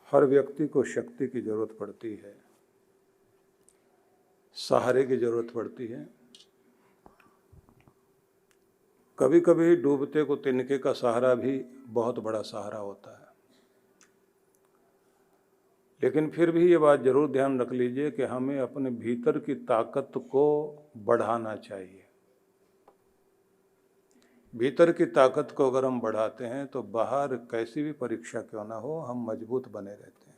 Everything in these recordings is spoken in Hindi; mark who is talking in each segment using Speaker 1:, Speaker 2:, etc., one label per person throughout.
Speaker 1: हर व्यक्ति को शक्ति की जरूरत पड़ती है, सहारे की जरूरत पड़ती है। कभी कभी डूबते को तिनके का सहारा भी बहुत बड़ा सहारा होता है। लेकिन फिर भी ये बात जरूर ध्यान रख लीजिए कि हमें अपने भीतर की ताकत को बढ़ाना चाहिए। भीतर की ताकत को अगर हम बढ़ाते हैं तो बाहर कैसी भी परीक्षा क्यों ना हो, हम मजबूत बने रहते हैं।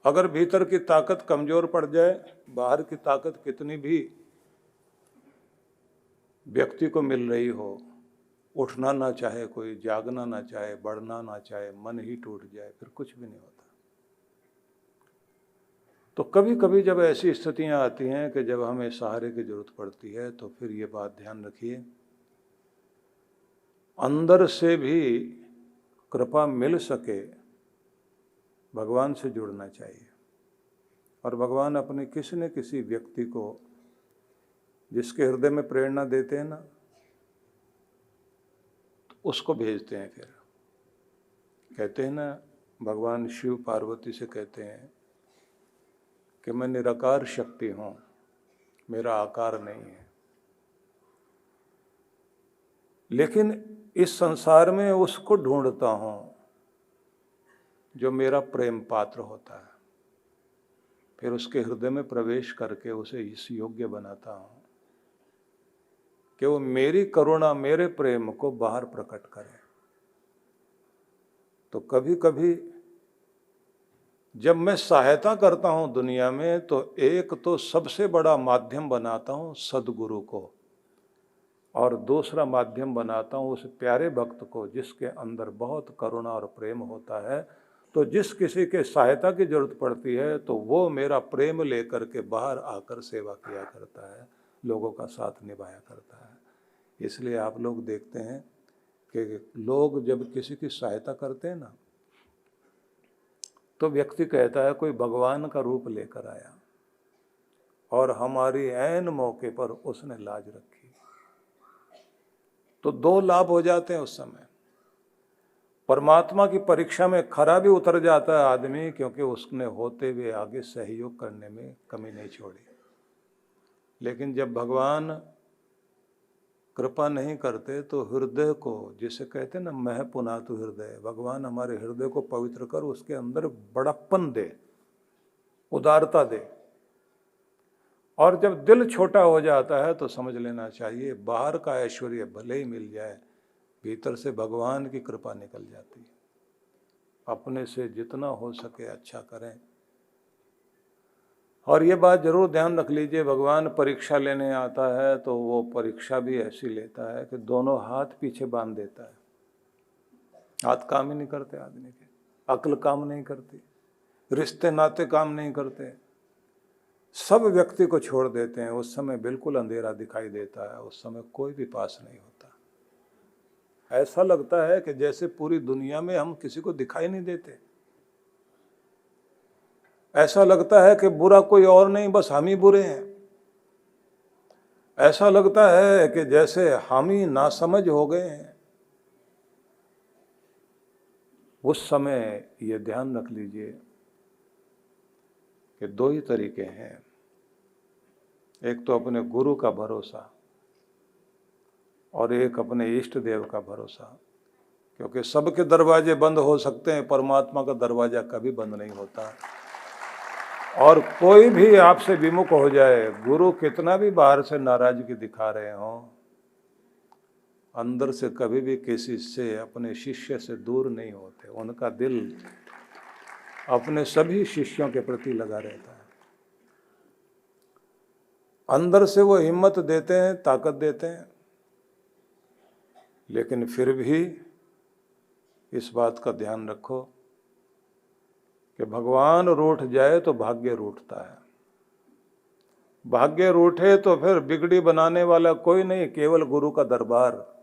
Speaker 1: अगर भीतर की ताकत कमजोर पड़ जाए, बाहर की ताकत कितनी भी व्यक्ति को मिल रही हो, उठना ना चाहे कोई, जागना ना चाहे, बढ़ना ना चाहे, मन ही टूट जाए, फिर कुछ भी नहीं होता। तो कभी कभी जब ऐसी स्थितियां आती हैं कि जब हमें सहारे की जरूरत पड़ती है, तो फिर ये बात ध्यान रखिए, अंदर से भी कृपा मिल सके, भगवान से जुड़ना चाहिए। और भगवान अपने किसी न किसी व्यक्ति को, जिसके हृदय में प्रेरणा देते हैं ना, तो उसको भेजते हैं। फिर कहते हैं ना, भगवान शिव पार्वती से कहते हैं कि मैं निराकार शक्ति हूं, मेरा आकार नहीं है, लेकिन इस संसार में उसको ढूंढता हूं जो मेरा प्रेम पात्र होता है। फिर उसके हृदय में प्रवेश करके उसे इस योग्य बनाता हूं कि वो मेरी करुणा, मेरे प्रेम को बाहर प्रकट करे। तो कभी कभी जब मैं सहायता करता हूं दुनिया में, तो एक तो सबसे बड़ा माध्यम बनाता हूं सद्गुरु को, और दूसरा माध्यम बनाता हूं उस प्यारे भक्त को जिसके अंदर बहुत करुणा और प्रेम होता है। तो जिस किसी के सहायता की जरूरत पड़ती है, तो वो मेरा प्रेम लेकर के बाहर आकर सेवा किया करता है, लोगों का साथ निभाया करता है। इसलिए आप लोग देखते हैं कि लोग जब किसी की सहायता करते हैं ना, तो व्यक्ति कहता है कोई भगवान का रूप लेकर आया और हमारी ऐन मौके पर उसने लाज रखी। तो दो लाभ हो जाते हैं उस समय। परमात्मा की परीक्षा में खरा भी उतर जाता है आदमी, क्योंकि उसने होते हुए आगे सहयोग करने में कमी नहीं छोड़ी। लेकिन जब भगवान कृपा नहीं करते, तो हृदय को, जिसे कहते हैं ना, मह पुनातु हृदय, भगवान हमारे हृदय को पवित्र कर उसके अंदर बड़प्पन दे, उदारता दे। और जब दिल छोटा हो जाता है तो समझ लेना चाहिए बाहर का ऐश्वर्य भले ही मिल जाए, भीतर से भगवान की कृपा निकल जाती है। अपने से जितना हो सके अच्छा करें। और ये बात जरूर ध्यान रख लीजिए, भगवान परीक्षा लेने आता है तो वो परीक्षा भी ऐसी लेता है कि दोनों हाथ पीछे बांध देता है। हाथ काम ही नहीं करते आदमी के, अक्ल काम नहीं करती, रिश्ते नाते काम नहीं करते, सब व्यक्ति को छोड़ देते हैं। उस समय बिल्कुल अंधेरा दिखाई देता है, उस समय कोई भी पास नहीं होता। ऐसा लगता है कि जैसे पूरी दुनिया में हम किसी को दिखाई नहीं देते। ऐसा लगता है कि बुरा कोई और नहीं, बस हम ही बुरे हैं। ऐसा लगता है कि जैसे हम ही नासमझ हो गए हैं। उस समय ये ध्यान रख लीजिए कि दो ही तरीके हैं। एक तो अपने गुरु का भरोसा और एक अपने इष्ट देव का भरोसा। क्योंकि सबके दरवाजे बंद हो सकते हैं, परमात्मा का दरवाजा कभी बंद नहीं होता। और कोई भी आपसे विमुख हो जाए, गुरु कितना भी बाहर से नाराजगी दिखा रहे हों, अंदर से कभी भी किसी से, अपने शिष्य से दूर नहीं होते। उनका दिल अपने सभी शिष्यों के प्रति लगा रहता है। अंदर से वो हिम्मत देते हैं, ताकत देते हैं। लेकिन फिर भी इस बात का ध्यान रखो कि भगवान रूठ जाए तो भाग्य रूठता है। भाग्य रूठे तो फिर बिगड़ी बनाने वाला कोई नहीं, केवल गुरु का दरबार।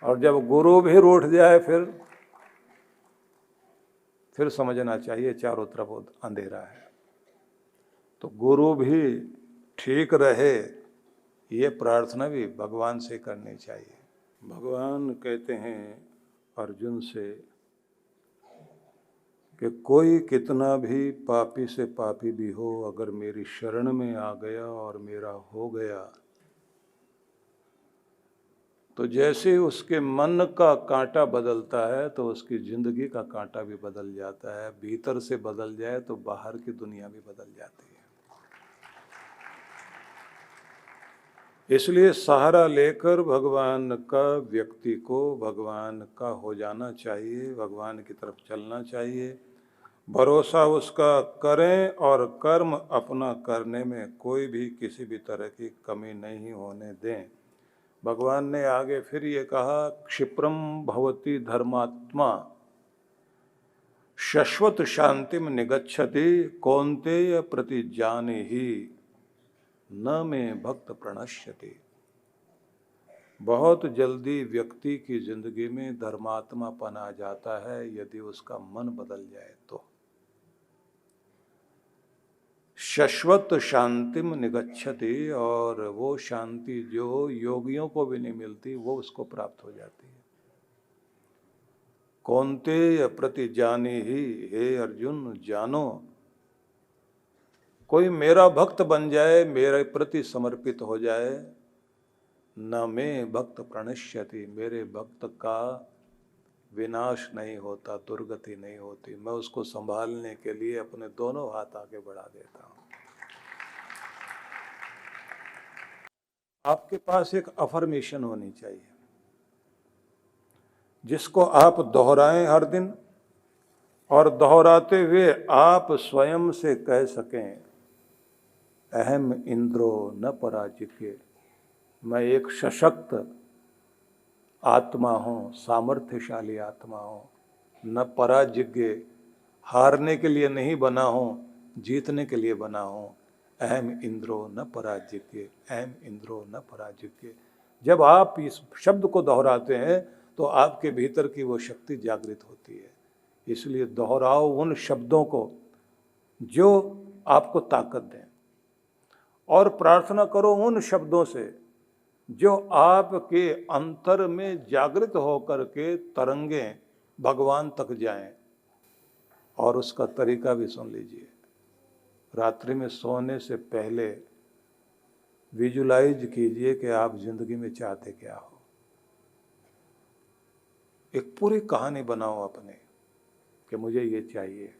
Speaker 1: और जब गुरु भी रूठ जाए, फिर समझना चाहिए चारों तरफ अंधेरा है। तो गुरु भी ठीक रहे, ये प्रार्थना भी भगवान से करनी चाहिए। भगवान कहते हैं अर्जुन से कि कोई कितना भी पापी से पापी भी हो, अगर मेरी शरण में आ गया और मेरा हो गया, तो जैसे उसके मन का कांटा बदलता है तो उसकी जिंदगी का कांटा भी बदल जाता है। भीतर से बदल जाए तो बाहर की दुनिया भी बदल जाती है। इसलिए सहारा लेकर भगवान का व्यक्ति को भगवान का हो जाना चाहिए, भगवान की तरफ चलना चाहिए। भरोसा उसका करें और कर्म अपना करने में कोई भी किसी भी तरह की कमी नहीं होने दें। भगवान ने आगे फिर ये कहा, क्षिप्रम भवति धर्मात्मा शाश्वत शांतिम निगच्छति कौन्तेय प्रतिजाने ही न में भक्त प्रणश्यति। बहुत जल्दी व्यक्ति की जिंदगी में धर्मात्मापन आ जाता है यदि उसका मन बदल जाए तो। शाश्वत शांतिम निगच्छति, और वो शांति जो योगियों को भी नहीं मिलती वो उसको प्राप्त हो जाती है। कौन्तेय प्रतिजाने ही, हे अर्जुन जानो, कोई मेरा भक्त बन जाए, मेरे प्रति समर्पित हो जाए, न में भक्त प्रणश्यति, मेरे भक्त का विनाश नहीं होता, दुर्गति नहीं होती। मैं उसको संभालने के लिए अपने दोनों हाथ आगे बढ़ा देता हूं। आपके पास एक अफर्मेशन होनी चाहिए जिसको आप दोहराएं हर दिन, और दोहराते हुए आप स्वयं से कह सकें, अहम इंद्रो न पराजित्य, मैं एक सशक्त आत्मा हूँ, सामर्थ्यशाली आत्मा हूँ, न पराजिज्ञ, हारने के लिए नहीं बना हूँ, जीतने के लिए बना हूँ। अहम इंद्रो न पराजित्य, अहम इंद्रो न पराजित्य। जब आप इस शब्द को दोहराते हैं तो आपके भीतर की वो शक्ति जागृत होती है। इसलिए दोहराओ उन शब्दों को जो आपको ताकत दें, और प्रार्थना करो उन शब्दों से जो आपके अंतर में जागृत होकर के तरंगें भगवान तक जाएं। और उसका तरीका भी सुन लीजिए। रात्रि में सोने से पहले विजुलाइज कीजिए कि आप जिंदगी में चाहते क्या हो। एक पूरी कहानी बनाओ अपने कि मुझे ये चाहिए।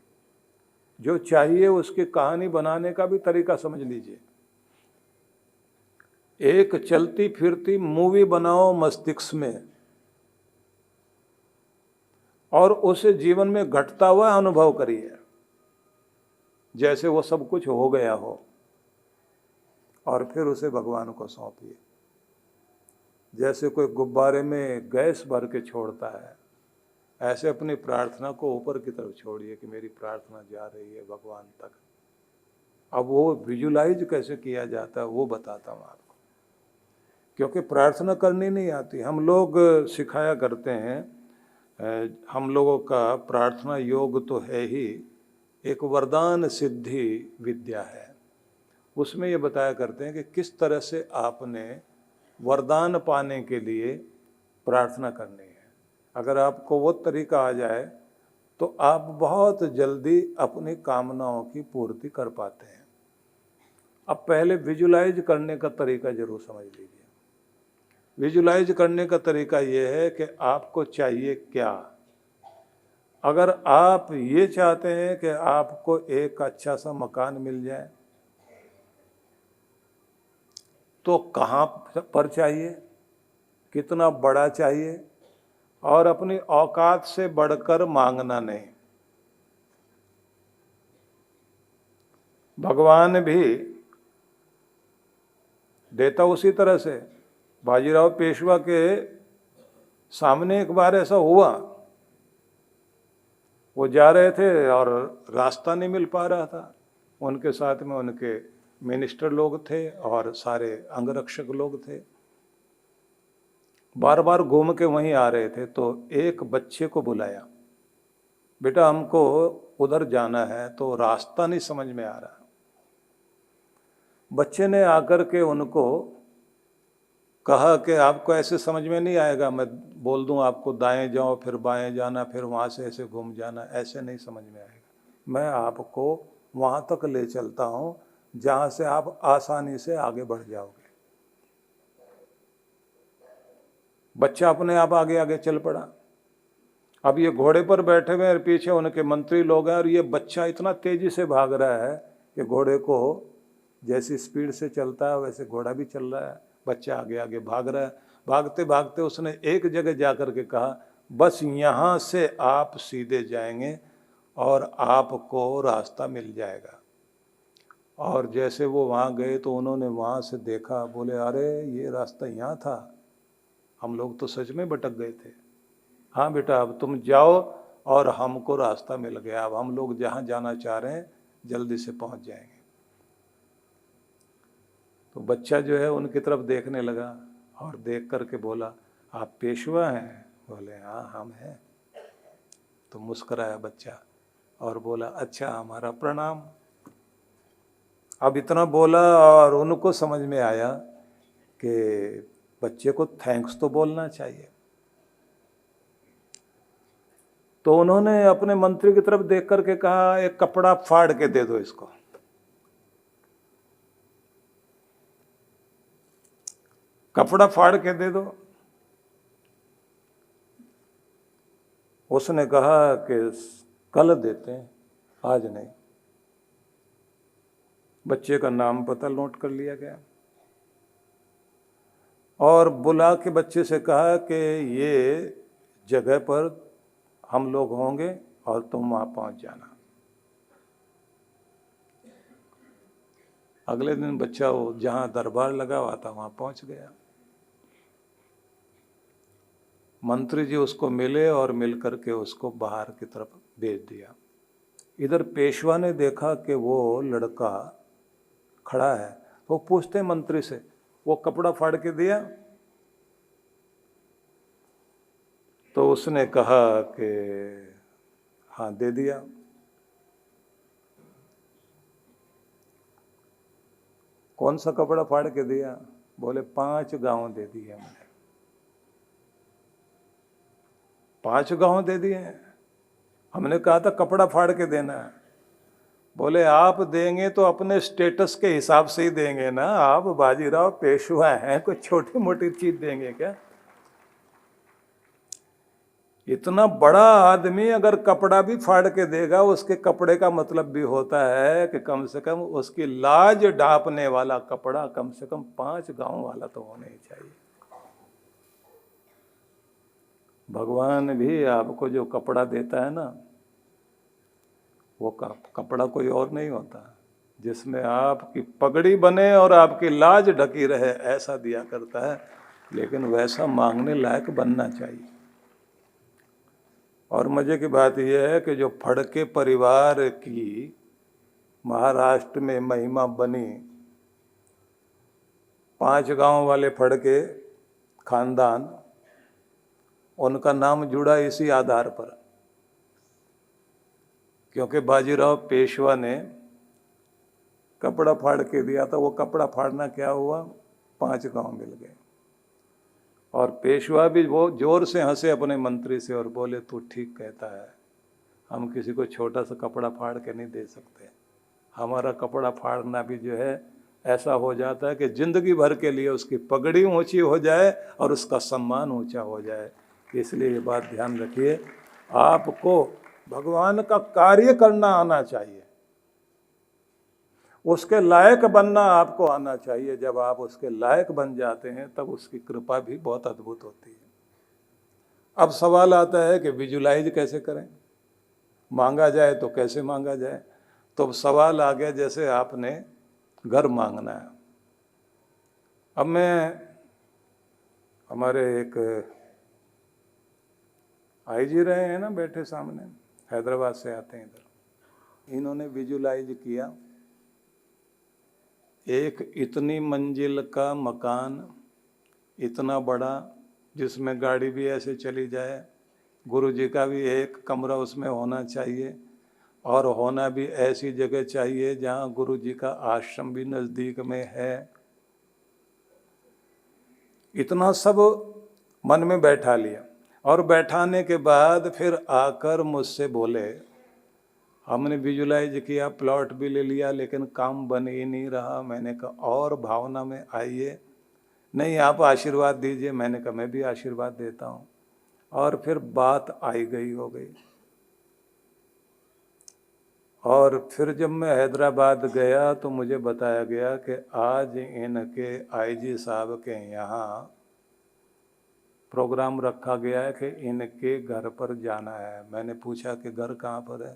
Speaker 1: जो चाहिए उसकी कहानी बनाने का भी तरीका समझ लीजिए। एक चलती फिरती मूवी बनाओ मस्तिष्क में, और उसे जीवन में घटता हुआ अनुभव करिए जैसे वो सब कुछ हो गया हो, और फिर उसे भगवान को सौंपिए। जैसे कोई गुब्बारे में गैस भर के छोड़ता है, ऐसे अपनी प्रार्थना को ऊपर की तरफ छोड़िए कि मेरी प्रार्थना जा रही है भगवान तक। अब वो विजुलाइज कैसे किया जाता है वो बताता हूँ आपको, क्योंकि प्रार्थना करनी नहीं आती। हम लोग सिखाया करते हैं, हम लोगों का प्रार्थना योग तो है ही, एक वरदान सिद्धि विद्या है। उसमें ये बताया करते हैं कि किस तरह से आपने वरदान पाने के लिए प्रार्थना करनी है। अगर आपको वो तरीका आ जाए तो आप बहुत जल्दी अपनी कामनाओं की पूर्ति कर पाते हैं। अब पहले विजुलाइज करने का तरीका जरूर समझ लीजिए। विजुलाइज करने का तरीका ये है कि आपको चाहिए क्या। अगर आप ये चाहते हैं कि आपको एक अच्छा सा मकान मिल जाए तो कहाँ पर चाहिए, कितना बड़ा चाहिए, और अपनी औकात से बढ़कर मांगना नहीं। भगवान भी देता उसी तरह से। बाजीराव पेशवा के सामने एक बार ऐसा हुआ, वो जा रहे थे और रास्ता नहीं मिल पा रहा था। उनके साथ में उनके मिनिस्टर लोग थे और सारे अंगरक्षक लोग थे। बार बार घूम के वहीं आ रहे थे, तो एक बच्चे को बुलाया, बेटा हमको उधर जाना है तो रास्ता नहीं समझ में आ रहा। बच्चे ने आकर के उनको कहा कि आपको ऐसे समझ में नहीं आएगा, मैं बोल दूं आपको दाएं जाओ फिर बाएं जाना फिर वहाँ से ऐसे घूम जाना, ऐसे नहीं समझ में आएगा। मैं आपको वहाँ तक ले चलता हूँ जहाँ से आप आसानी से आगे बढ़ जाओगे। बच्चा अपने आप आगे आगे चल पड़ा। अब ये घोड़े पर बैठे हुए हैं, पीछे उनके मंत्री लोग हैं, और ये बच्चा इतना तेजी से भाग रहा है कि घोड़े को जैसी स्पीड से चलता है वैसे घोड़ा भी चल रहा है। बच्चा आगे आगे भाग रहा है। भागते भागते उसने एक जगह जा कर के कहा, बस यहाँ से आप सीधे जाएंगे और आपको रास्ता मिल जाएगा। और जैसे वो वहाँ गए तो उन्होंने वहाँ से देखा, बोले अरे ये रास्ता यहाँ था, हम लोग तो सच में भटक गए थे। हाँ बेटा, अब तुम जाओ और हमको रास्ता मिल गया, अब हम लोग जहाँ जाना चाह रहे हैं जल्दी से पहुँच जाएंगे। तो बच्चा जो है उनकी तरफ देखने लगा और देख करके बोला, आप पेशवा हैं? बोले हाँ हम हैं। तो मुस्कराया बच्चा और बोला, अच्छा हमारा प्रणाम। अब इतना बोला और उनको समझ में आया कि बच्चे को थैंक्स तो बोलना चाहिए। तो उन्होंने अपने मंत्री की तरफ देख करके कहा, एक कपड़ा फाड़ के दे दो इसको। कपड़ा फाड़ के दे दो। उसने कहा कि कल देते हैं, आज नहीं। बच्चे का नाम पता नोट कर लिया गया और बुला के बच्चे से कहा कि ये जगह पर हम लोग होंगे और तुम वहाँ पहुँच जाना। अगले दिन बच्चा वो जहाँ दरबार लगा हुआ था वहाँ पहुँच गया। मंत्री जी उसको मिले और मिल करके उसको बाहर की तरफ भेज दिया। इधर पेशवा ने देखा कि वो लड़का खड़ा है, तो पूछते मंत्री से, वो कपड़ा फाड़ के दिया? तो उसने कहा कि हाँ दे दिया। कौन सा कपड़ा फाड़ के दिया? बोले 5 गांव दे दिए हमने। 5 गांव दे दिए? हमने कहा था कपड़ा फाड़ के देना है। बोले आप देंगे तो अपने स्टेटस के हिसाब से ही देंगे ना, आप बाजीराव पेशवा हैं, कोई छोटी मोटी चीज देंगे क्या? इतना बड़ा आदमी अगर कपड़ा भी फाड़ के देगा, उसके कपड़े का मतलब भी होता है कि कम से कम उसकी लाज ढांपने वाला कपड़ा कम से कम 5 गांव वाला तो होना ही चाहिए। भगवान भी आपको जो कपड़ा देता है ना, वो कपड़ा कोई और नहीं होता, जिसमें आपकी पगड़ी बने और आपकी लाज ढकी रहे, ऐसा दिया करता है। लेकिन वैसा मांगने लायक बनना चाहिए। और मजे की बात यह है कि जो फड़के परिवार की महाराष्ट्र में महिमा बनी, 5 गांव वाले फड़के खानदान, उनका नाम जुड़ा इसी आधार पर, क्योंकि बाजीराव पेशवा ने कपड़ा फाड़ के दिया था। वो कपड़ा फाड़ना क्या हुआ, 5 गांव मिल गए। और पेशवा भी वो जोर से हंसे अपने मंत्री से और बोले, तू ठीक कहता है, हम किसी को छोटा सा कपड़ा फाड़ के नहीं दे सकते। हमारा कपड़ा फाड़ना भी जो है ऐसा हो जाता है कि जिंदगी भर के लिए उसकी पगड़ी ऊंची हो जाए और उसका सम्मान ऊंचा हो जाए। इसलिए ये बात ध्यान रखिए, आपको भगवान का कार्य करना आना चाहिए, उसके लायक बनना आपको आना चाहिए। जब आप उसके लायक बन जाते हैं तब उसकी कृपा भी बहुत अद्भुत होती है। अब सवाल आता है कि विजुलाइज कैसे करें, मांगा जाए तो कैसे मांगा जाए। तो सवाल आ गया, जैसे आपने घर मांगना है। अब मैं, हमारे एक आईजी रहे हैं ना बैठे सामने, हैदराबाद से आते हैं इधर, इन्होंने विजुलाइज किया एक इतनी मंजिल का मकान, इतना बड़ा, जिसमें गाड़ी भी ऐसे चली जाए, गुरु जी का भी एक कमरा उसमें होना चाहिए, और होना भी ऐसी जगह चाहिए जहाँ गुरु जी का आश्रम भी नज़दीक में है। इतना सब मन में बैठा लिया। और बैठाने के बाद फिर आकर मुझसे बोले, हमने विजुलाइज किया, प्लॉट भी ले लिया, लेकिन काम बन ही नहीं रहा। मैंने कहा और भावना में आइए, नहीं आप आशीर्वाद दीजिए। मैंने कहा मैं भी आशीर्वाद देता हूँ। और फिर बात आई गई हो गई। और फिर जब मैं हैदराबाद गया तो मुझे बताया गया कि आज इनके आईजी साहब के यहाँ प्रोग्राम रखा गया है कि इनके घर पर जाना है। मैंने पूछा कि घर कहाँ पर है?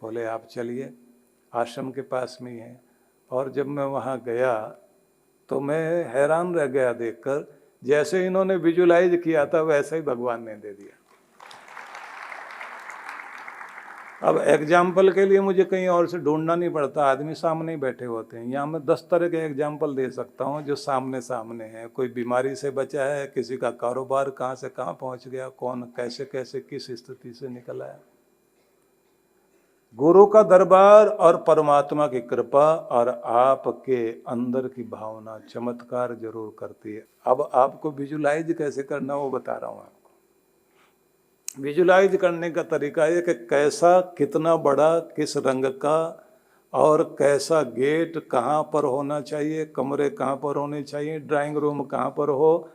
Speaker 1: बोले आप चलिए, आश्रम के पास में ही है। और जब मैं वहाँ गया तो मैं हैरान रह गया देखकर, जैसे इन्होंने विजुलाइज किया था वैसे ही भगवान ने दे दिया। अब एग्जाम्पल के लिए मुझे कहीं और से ढूंढना नहीं पड़ता, आदमी सामने ही बैठे होते हैं। यहाँ मैं 10 तरह के एग्जाम्पल दे सकता हूँ जो सामने सामने हैं। कोई बीमारी से बचा है, किसी का कारोबार कहाँ से कहाँ पहुँच गया, कौन कैसे कैसे किस स्थिति से निकल आया। गुरु का दरबार और परमात्मा की कृपा और आपके अंदर की भावना चमत्कार जरूर करती है। अब आपको विजुलाइज कैसे करना वो बता रहा हूँ आपको। विजुलाइज करने का तरीका ये कि कैसा, कितना बड़ा, किस रंग का, और कैसा गेट कहाँ पर होना चाहिए, कमरे कहाँ पर होने चाहिए, ड्राइंग रूम कहाँ पर हो,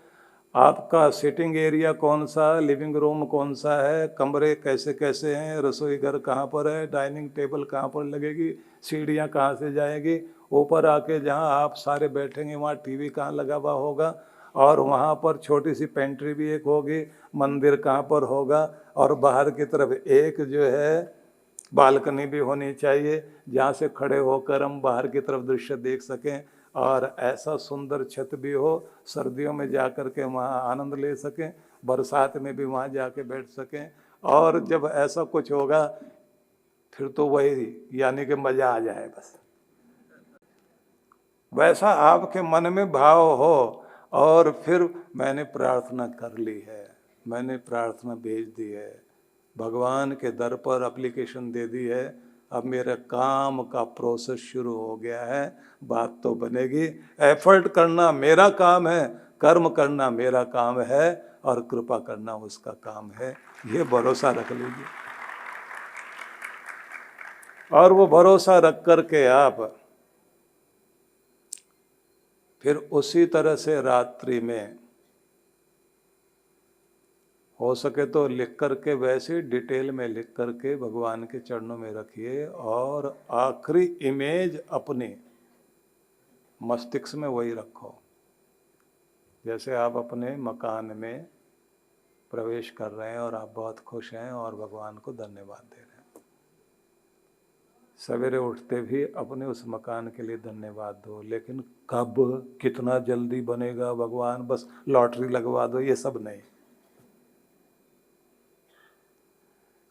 Speaker 1: आपका सिटिंग एरिया कौन सा, लिविंग रूम कौन सा है, कमरे कैसे कैसे हैं, रसोई घर कहाँ पर है, डाइनिंग टेबल कहाँ पर लगेगी, सीढ़ियाँ कहाँ से जाएगी, ऊपर आके जहाँ आप सारे बैठेंगे वहाँ टीवी कहाँ लगा हुआ होगा, और वहाँ पर छोटी सी पेंट्री भी एक होगी, मंदिर कहाँ पर होगा, और बाहर की तरफ एक जो है बालकनी भी होनी चाहिए जहाँ से खड़े होकर हम बाहर की तरफ दृश्य देख सकें, और ऐसा सुंदर छत भी हो, सर्दियों में जा कर के वहाँ आनंद ले सकें, बरसात में भी वहाँ जाके बैठ सकें। और जब ऐसा कुछ होगा फिर तो वही यानी कि मज़ा आ जाए बस। वैसा आपके मन में भाव हो। और फिर मैंने प्रार्थना कर ली है, मैंने प्रार्थना भेज दी है, भगवान के दर पर एप्लीकेशन दे दी है। अब मेरे काम का प्रोसेस शुरू हो गया है, बात तो बनेगी। एफर्ट करना मेरा काम है, कर्म करना मेरा काम है, और कृपा करना उसका काम है। ये भरोसा रख लीजिए। और वो भरोसा रख कर के आप फिर उसी तरह से रात्रि में हो सके तो लिख करके, वैसे डिटेल में लिख करके भगवान के चरणों में रखिए, और आखिरी इमेज अपने मस्तिष्क में वही रखो। जैसे आप अपने मकान में प्रवेश कर रहे हैं और आप बहुत खुश हैं और भगवान को धन्यवाद दे रहे हैं। सवेरे उठते भी अपने उस मकान के लिए धन्यवाद दो। लेकिन कब, कितना जल्दी बनेगा भगवान, बस लॉटरी लगवा दो, ये सब नहीं।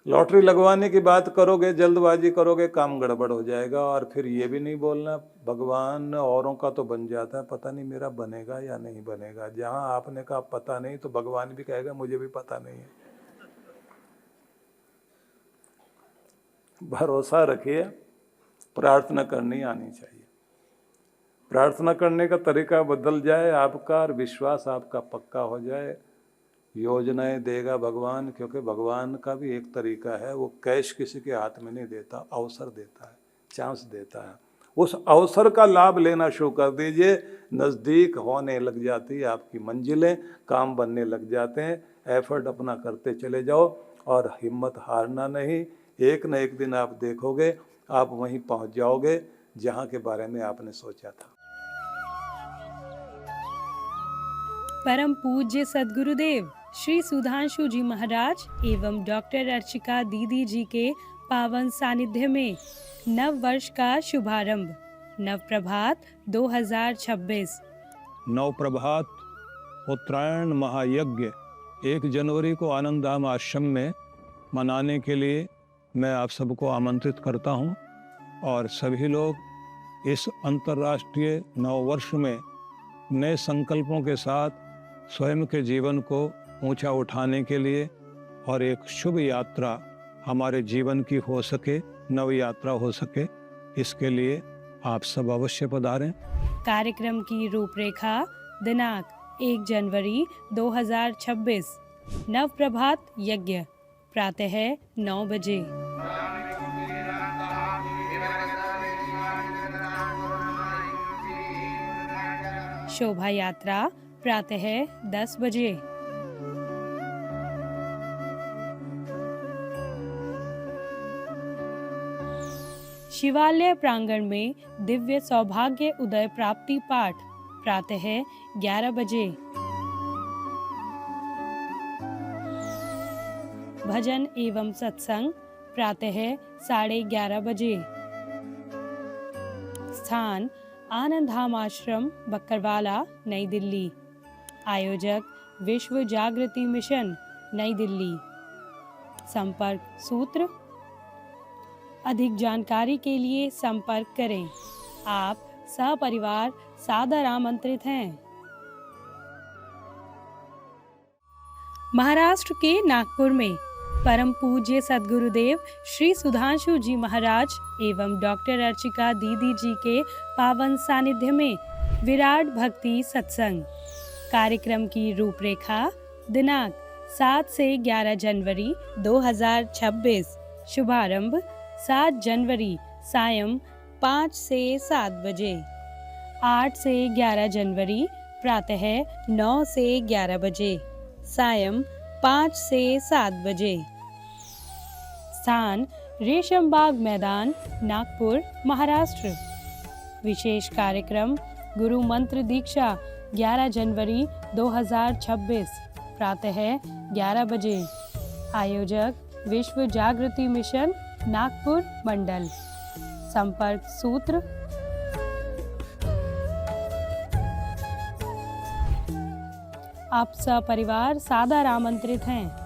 Speaker 1: लॉटरी लगवाने की बात करोगे, जल्दबाजी करोगे, काम गड़बड़ हो जाएगा। और फिर ये भी नहीं बोलना भगवान औरों का तो बन जाता है, पता नहीं मेरा बनेगा या नहीं बनेगा। जहां आपने कहा पता नहीं, तो भगवान भी कहेगा मुझे भी पता नहीं है। भरोसा रखिए, प्रार्थना करनी आनी चाहिए। प्रार्थना करने का तरीका बदल जाए आपका, और विश्वास आपका पक्का हो जाए, योजनाएं देगा भगवान। क्योंकि भगवान का भी एक तरीका है, वो कैश किसी के हाथ में नहीं देता, अवसर देता है, चांस देता है। उस अवसर का लाभ लेना शुरू कर दीजिए। नज़दीक होने लग जाती है आपकी मंजिलें, काम बनने लग जाते हैं। एफर्ट अपना करते चले जाओ और हिम्मत हारना नहीं। एक न एक दिन आप देखोगे आप वहीं पहुंच जाओगे जहां के बारे में आपने सोचा था।
Speaker 2: परम पूज्य सद्गुरुदेव श्री सुधांशु जी महाराज एवं डॉक्टर अर्चिका दीदी जी के पावन सानिध्य में नव वर्ष का शुभारंभ। नव प्रभात 2026।
Speaker 1: नव प्रभात उत्तरायण महायज्ञ 1 जनवरी को आनंदधाम आश्रम में मनाने के लिए मैं आप सबको आमंत्रित करता हूं। और सभी लोग इस अंतर्राष्ट्रीय नव वर्ष में नए संकल्पों के साथ स्वयं के जीवन को ऊंचा उठाने के लिए और एक शुभ यात्रा हमारे जीवन की हो सके, नव यात्रा हो सके, इसके लिए आप सब अवश्य पधारें।
Speaker 2: कार्यक्रम की रूपरेखा, दिनांक 1 जनवरी 2026 नव प्रभात यज्ञ प्रातः 9 बजे। शोभा यात्रा प्रातः 10 बजे। शिवालय प्रांगण में दिव्य सौभाग्य उदय प्राप्ति पाठ प्रातः 11 बजे। भजन एवं सत्संग प्रातः 11:30 बजे। स्थान आनंद धाम आश्रम बकरवाला नई दिल्ली। आयोजक विश्व जागृति मिशन नई दिल्ली। संपर्क सूत्र। अधिक जानकारी के लिए संपर्क करें। आप सपरिवार सादर आमंत्रित हैं। महाराष्ट्र के नागपुर में परम पूज्य सद्गुरुदेव श्री सुधांशु जी महाराज एवं डॉक्टर अर्चिका दीदी जी के पावन सानिध्य में विराट भक्ति सत्संग कार्यक्रम की रूपरेखा दिनांक 7 से 11 जनवरी 2026। शुभारंभ 7 जनवरी सायं 5 से 7 बजे। 8 से 11 जनवरी प्रातः 9 से 11 बजे, सायं 5 से 7 बजे। स्थान रेशम बाग मैदान, नागपुर, महाराष्ट्र। विशेष कार्यक्रम गुरु मंत्र दीक्षा 11 जनवरी 2026 प्रातः 11 बजे। आयोजक विश्व जागृति मिशन नागपुर मंडल। संपर्क सूत्र। आप सपरिवार सादर आमंत्रित हैं।